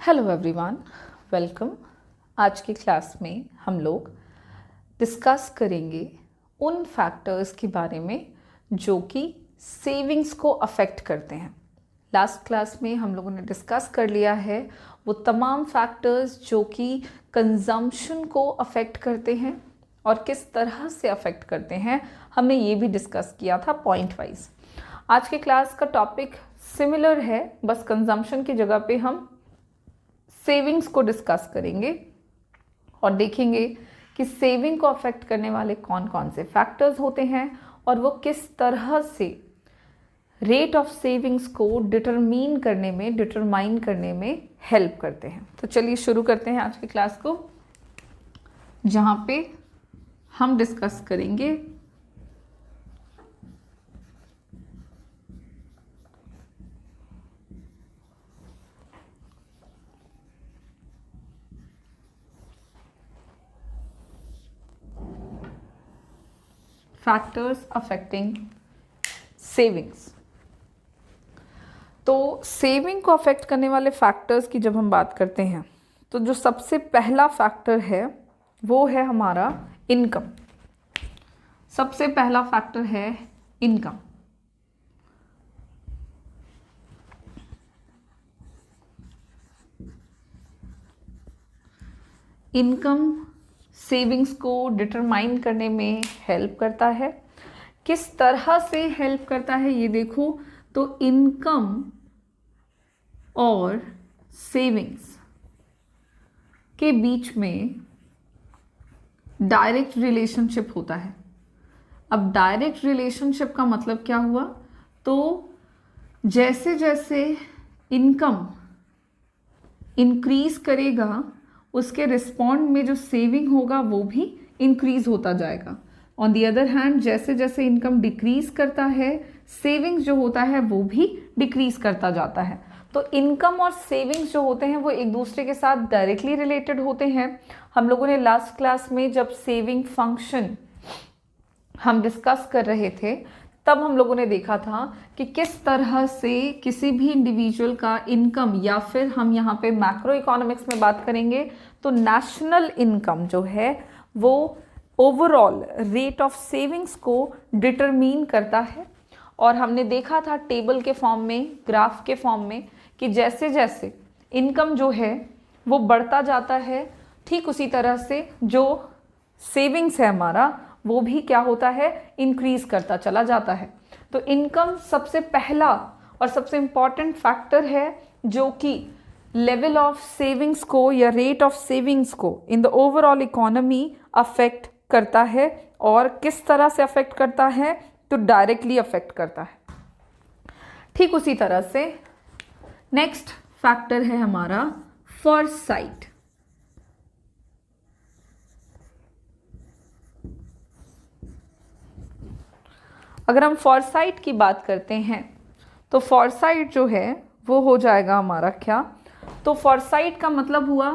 Hello everyone, welcome. आज की class में हम लोग डिस्कस करेंगे उन फैक्टर्स के बारे में जो कि सेविंग्स को अफेक्ट करते हैं। लास्ट क्लास में हम लोगों ने डिस्कस कर लिया है वो तमाम फैक्टर्स जो कि कंजम्पशन को अफेक्ट करते हैं और किस तरह से अफेक्ट करते हैं, हमने ये भी डिस्कस किया था पॉइंट वाइज। आज के क्लास का टॉपिक सिमिलर है, बस कंजम्पशन की जगह पे हम सेविंग्स को डिस्कस करेंगे और देखेंगे कि सेविंग को अफेक्ट करने वाले कौन कौन से फैक्टर्स होते हैं और वो किस तरह से रेट ऑफ सेविंग्स को डिटरमाइन करने में हेल्प करते हैं। तो चलिए शुरू करते हैं आज की क्लास को, जहाँ पे हम डिस्कस करेंगे फैक्टर्स अफेक्टिंग सेविंग्स। तो सेविंग को अफेक्ट करने वाले फैक्टर्स की जब हम बात करते हैं तो जो सबसे पहला फैक्टर है वो है हमारा इनकम। सबसे पहला फैक्टर है इनकम। इनकम सेविंग्स को डिटरमाइन करने में हेल्प करता है। किस तरह से हेल्प करता है ये देखो, तो इनकम और सेविंग्स के बीच में डायरेक्ट रिलेशनशिप होता है। अब डायरेक्ट रिलेशनशिप का मतलब क्या हुआ, तो जैसे जैसे इनकम इंक्रीज करेगा उसके रिस्पॉन्ड में जो सेविंग होगा वो भी इंक्रीज होता जाएगा। ऑन दी अदर हैंड जैसे जैसे इनकम डिक्रीज करता है सेविंग्स जो होता है वो भी डिक्रीज करता जाता है। तो इनकम और सेविंग्स जो होते हैं वो एक दूसरे के साथ डायरेक्टली रिलेटेड होते हैं। हम लोगों ने लास्ट क्लास में जब सेविंग फंक्शन हम डिस्कस कर रहे थे तब हम लोगों ने देखा था कि किस तरह से किसी भी इंडिविजुअल का इनकम, या फिर हम यहाँ पे मैक्रो इकोनॉमिक्स में बात करेंगे तो नेशनल इनकम जो है वो ओवरऑल रेट ऑफ सेविंग्स को डिटरमाइन करता है। और हमने देखा था टेबल के फॉर्म में, ग्राफ के फॉर्म में, कि जैसे जैसे इनकम जो है वो बढ़ता जाता है ठीक उसी तरह से जो सेविंग्स है हमारा वो भी क्या होता है, इंक्रीज करता चला जाता है। तो इनकम सबसे पहला और सबसे इम्पॉर्टेंट फैक्टर है जो कि लेवल ऑफ सेविंग्स को या रेट ऑफ सेविंग्स को in the overall economy affect करता है। और किस तरह से अफेक्ट करता है, तो डायरेक्टली अफेक्ट करता है। ठीक उसी तरह से नेक्स्ट फैक्टर है हमारा फॉरसाइट। अगर हम फॉरसाइट की बात करते हैं तो फॉरसाइट जो है वो हो जाएगा हमारा क्या, तो फॉरसाइट का मतलब हुआ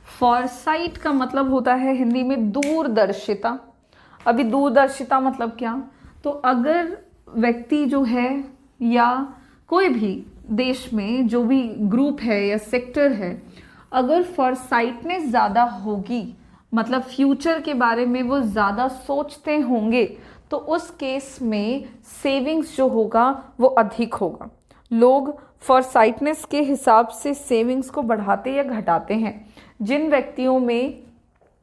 फॉरसाइट का मतलब होता है हिंदी में दूरदर्शिता। अभी दूरदर्शिता मतलब क्या, तो अगर व्यक्ति जो है या कोई भी देश में जो भी ग्रुप है या सेक्टर है, अगर फॉरसाइटनेस ज़्यादा होगी, मतलब फ्यूचर के बारे में वो ज़्यादा सोचते होंगे, तो उस केस में सेविंग्स जो होगा वो अधिक होगा। लोग फॉरसाइटनेस के हिसाब से सेविंग्स को बढ़ाते या घटाते हैं। जिन व्यक्तियों में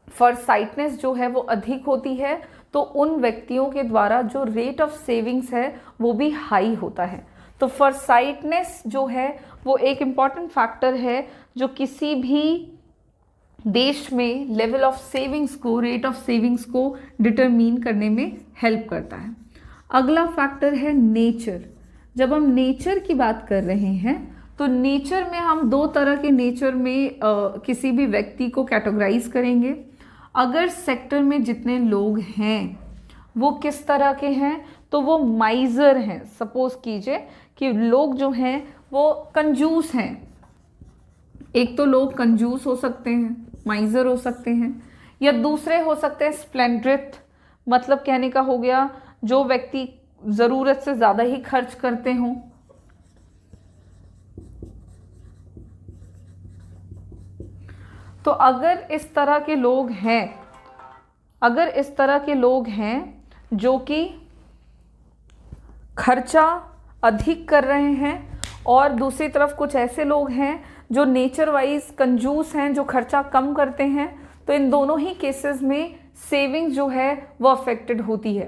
फॉरसाइटनेस जो है वो अधिक होती है तो उन व्यक्तियों के द्वारा जो रेट ऑफ सेविंग्स है वो भी हाई होता है। तो फॉरसाइटनेस जो है वो एक इम्पॉर्टेंट फैक्टर है जो किसी भी देश में लेवल ऑफ सेविंग्स को, रेट ऑफ सेविंग्स को डिटरमाइन करने में हेल्प करता है। अगला फैक्टर है नेचर। जब हम नेचर की बात कर रहे हैं तो नेचर में हम दो तरह के नेचर में किसी भी व्यक्ति को कैटेगराइज करेंगे। अगर सेक्टर में जितने लोग हैं वो किस तरह के हैं, तो वो माइजर हैं। सपोज कीजिए कि लोग जो हैं वो कंजूस हैं। एक तो लोग कंजूस हो सकते हैं, माइजर हो सकते हैं, या दूसरे हो सकते हैं स्प्लेंड्रिथ, मतलब कहने का हो गया जो व्यक्ति ज़रूरत से ज़्यादा ही खर्च करते हों। तो अगर इस तरह के लोग हैं जो कि खर्चा अधिक कर रहे हैं, और दूसरी तरफ कुछ ऐसे लोग हैं जो नेचर वाइज कंजूस हैं, जो खर्चा कम करते हैं, तो इन दोनों ही केसेस में सेविंग्स जो है वो अफेक्टेड होती है।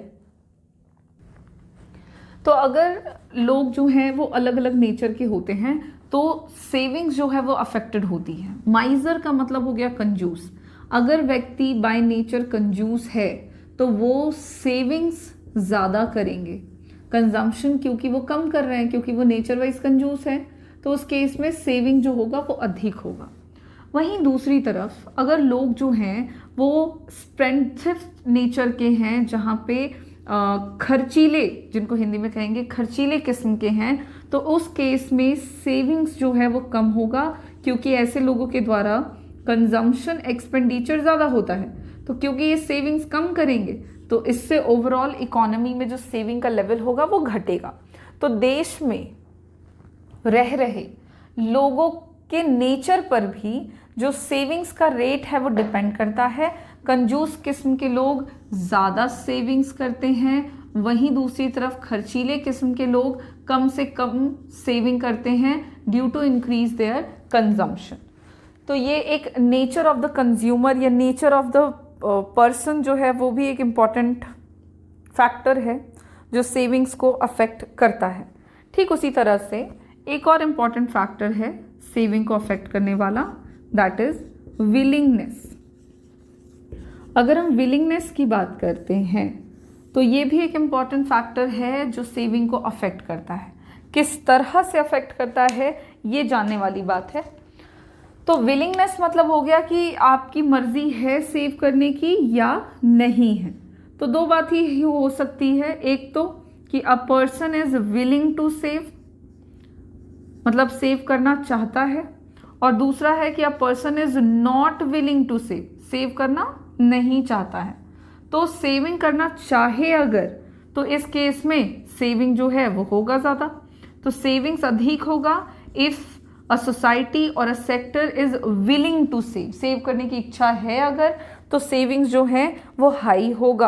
तो अगर लोग जो हैं वो अलग अलग नेचर के होते हैं तो सेविंग्स जो है वो अफेक्टेड होती है। माइजर का मतलब हो गया कंजूस। अगर व्यक्ति बाय नेचर कंजूस है तो वो सेविंग्स ज़्यादा करेंगे, कंजम्पशन क्योंकि वो कम कर रहे हैं, क्योंकि वो नेचर वाइज कंजूस है, तो उस केस में सेविंग जो होगा वो अधिक होगा। वहीं दूसरी तरफ अगर लोग जो हैं वो स्पेंडिथ्रिफ्ट नेचर के हैं, जहाँ पे खर्चीले, जिनको हिंदी में कहेंगे खर्चीले किस्म के हैं, तो उस केस में सेविंग्स जो है वो कम होगा, क्योंकि ऐसे लोगों के द्वारा कंजम्पशन एक्सपेंडिचर ज़्यादा होता है। तो क्योंकि ये सेविंग्स कम करेंगे तो इससे ओवरऑल इकोनॉमी में जो सेविंग का लेवल होगा वो घटेगा। तो देश में रह रहे लोगों के नेचर पर भी जो सेविंग्स का रेट है वो डिपेंड करता है। कंजूस किस्म के लोग ज़्यादा सेविंग्स करते हैं, वहीं दूसरी तरफ खर्चीले किस्म के लोग कम से कम सेविंग करते हैं due to increase their consumption. तो ये एक नेचर ऑफ द कंज्यूमर या नेचर ऑफ द पर्सन जो है वो भी एक इम्पॉर्टेंट फैक्टर है जो सेविंग्स को अफेक्ट करता है। ठीक उसी तरह से एक और इम्पॉर्टेंट फैक्टर है सेविंग को अफेक्ट करने वाला, दैट इज विलिंगनेस। अगर हम विलिंगनेस की बात करते हैं तो ये भी एक इम्पॉर्टेंट फैक्टर है जो सेविंग को अफेक्ट करता है। किस तरह से अफेक्ट करता है ये जानने वाली बात है। तो विलिंगनेस मतलब हो गया कि आपकी मर्जी है सेव करने की या नहीं है। तो दो बात ही हो सकती है, एक तो कि a person is willing to save, मतलब सेव करना चाहता है, और दूसरा है कि a person is not willing to save, save करना नहीं चाहता है। तो सेविंग करना चाहे अगर, तो इस केस में सेविंग जो है वो होगा ज़्यादा, तो सेविंग्स अधिक होगा इफ़ अ सोसाइटी और a sector is willing to save, save करने की इच्छा है अगर, तो सेविंग्स जो है वो हाई होगा।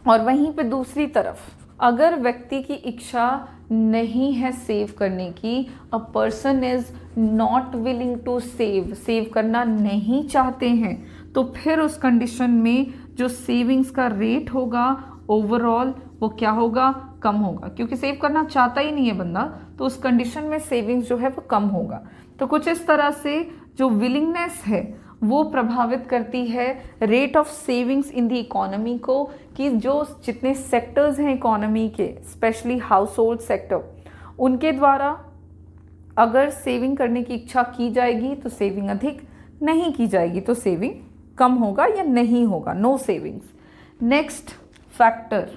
और वहीं पे दूसरी तरफ अगर व्यक्ति की इच्छा नहीं है सेव करने की, a person is not willing to save, save करना नहीं चाहते हैं, तो फिर उस कंडीशन में जो सेविंग्स का रेट होगा ओवरऑल वो क्या होगा, कम होगा, क्योंकि सेव करना चाहता ही नहीं है बंदा, तो उस कंडीशन में सेविंग्स जो है वो कम होगा। तो कुछ इस तरह से जो विलिंगनेस है वो प्रभावित करती है rate of savings in the economy को, कि जो जितने सेक्टर्स हैं इकोनॉमी के, स्पेशली हाउस होल्ड सेक्टर, उनके द्वारा अगर सेविंग करने की इच्छा की जाएगी तो सेविंग अधिक, नहीं की जाएगी तो सेविंग कम होगा या नहीं होगा, नो सेविंग्स। नेक्स्ट फैक्टर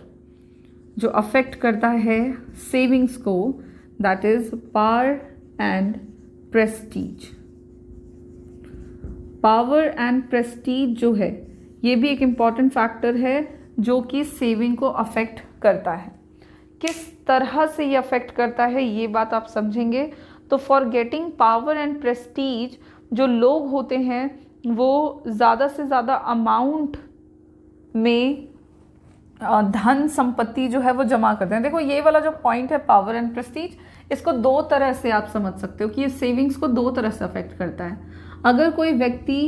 जो अफेक्ट करता है सेविंग्स को, that is power and Prestige. Power and Prestige जो है ये भी एक इम्पॉर्टेंट फैक्टर है जो कि सेविंग को अफेक्ट करता है। किस तरह से ये अफेक्ट करता है ये बात आप समझेंगे। तो for getting power and Prestige, जो लोग होते हैं वो ज़्यादा से ज़्यादा अमाउंट में धन संपत्ति जो है वो जमा करते हैं। देखो ये वाला जो पॉइंट है पावर एंड प्रेस्टीज, इसको दो तरह से आप समझ सकते हो कि ये सेविंग्स को दो तरह से अफेक्ट करता है। अगर कोई व्यक्ति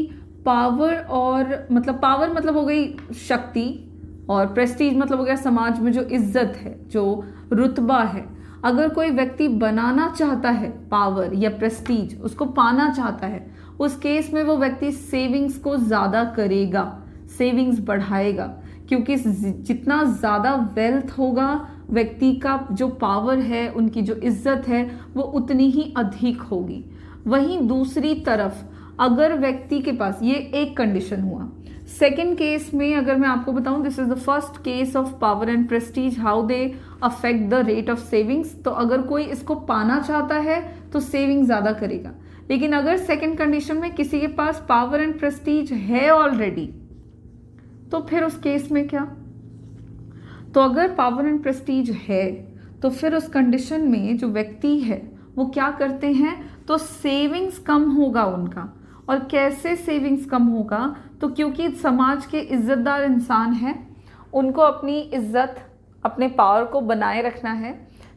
पावर और मतलब पावर मतलब हो गई शक्ति, और प्रेस्टीज मतलब हो गया समाज में जो इज्जत है, जो रुतबा है, अगर कोई व्यक्ति बनाना चाहता है पावर या प्रेस्टीज, उसको पाना चाहता है, उस केस में वो व्यक्ति सेविंग्स को ज़्यादा करेगा, सेविंग्स बढ़ाएगा, क्योंकि जितना ज़्यादा वेल्थ होगा व्यक्ति का, जो पावर है, उनकी जो इज्जत है वो उतनी ही अधिक होगी। वहीं दूसरी तरफ अगर व्यक्ति के पास, ये एक कंडीशन हुआ। सेकेंड केस में अगर मैं आपको बताऊं, this is the first case of power and Prestige, how they affect the rate of savings. तो अगर कोई इसको पाना चाहता है तो सेविंग ज़्यादा करेगा, लेकिन अगर सेकेंड कंडीशन में किसी के पास पावर एंड प्रेस्टीज है ऑलरेडी, तो फिर उस केस में क्या? तो अगर पावर एंड प्रेस्टीज है तो फिर उस कंडीशन में जो व्यक्ति है वो क्या करते हैं, तो सेविंग्स कम होगा उनका। और कैसे सेविंग्स कम होगा? तो क्योंकि समाज के इज्जतदार इंसान हैं, उनको अपनी इज्जत, अपने पावर को बनाए रखना है,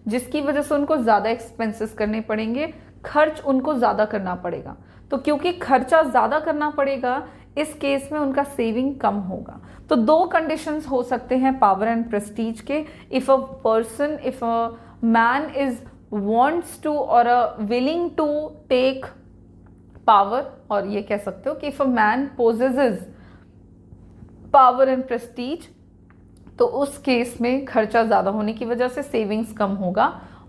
जिसकी वजह से उनको ज़्यादा एक्सपेंसेस करने पड़ेंगे, खर्च उनको ज़्यादा करना पड़ेगा। तो क्योंकि खर्चा ज़्यादा करना पड़ेगा, इस केस में उनका सेविंग कम होगा। तो दो कंडीशंस हो सकते हैं पावर एंड प्रेस्टीज के। If a man is wants to or willing to take power, और ये कह सकते हो कि if a man possesses power and prestige, तो उस केस में खर्चा ज़्यादा होने की वजह से सेविंग्स कम होगा।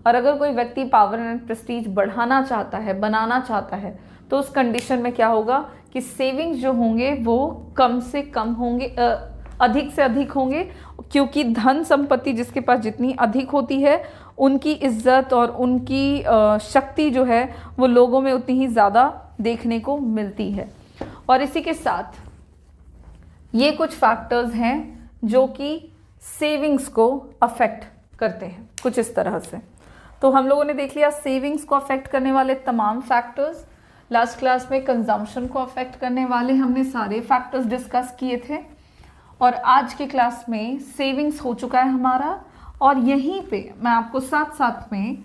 और अगर कोई व्यक्ति पावर एंड प्रेस्टीज बढ़ाना चाहता है, बनाना चाहता है, तो उस कंडीशन में क्या होगा कि सेविंग्स जो होंगे वो कम से कम होंगे, अधिक से अधिक होंगे, क्योंकि धन संपत्ति जिसके पास जितनी अधिक होती है, उनकी इज्जत और उनकी शक्ति जो है वो लोगों में उतनी ही ज़्यादा देखने को मिलती है। और इसी के साथ ये कुछ फैक्टर्स हैं जो कि सेविंग्स को अफेक्ट करते हैं कुछ इस तरह से। तो हम लोगों ने देख लिया सेविंग्स को अफेक्ट करने वाले तमाम फैक्टर्स। लास्ट क्लास में कंजम्पशन को अफेक्ट करने वाले हमने सारे फैक्टर्स डिस्कस किए थे, और आज की क्लास में सेविंग्स हो चुका है हमारा। और यहीं पे मैं आपको साथ साथ में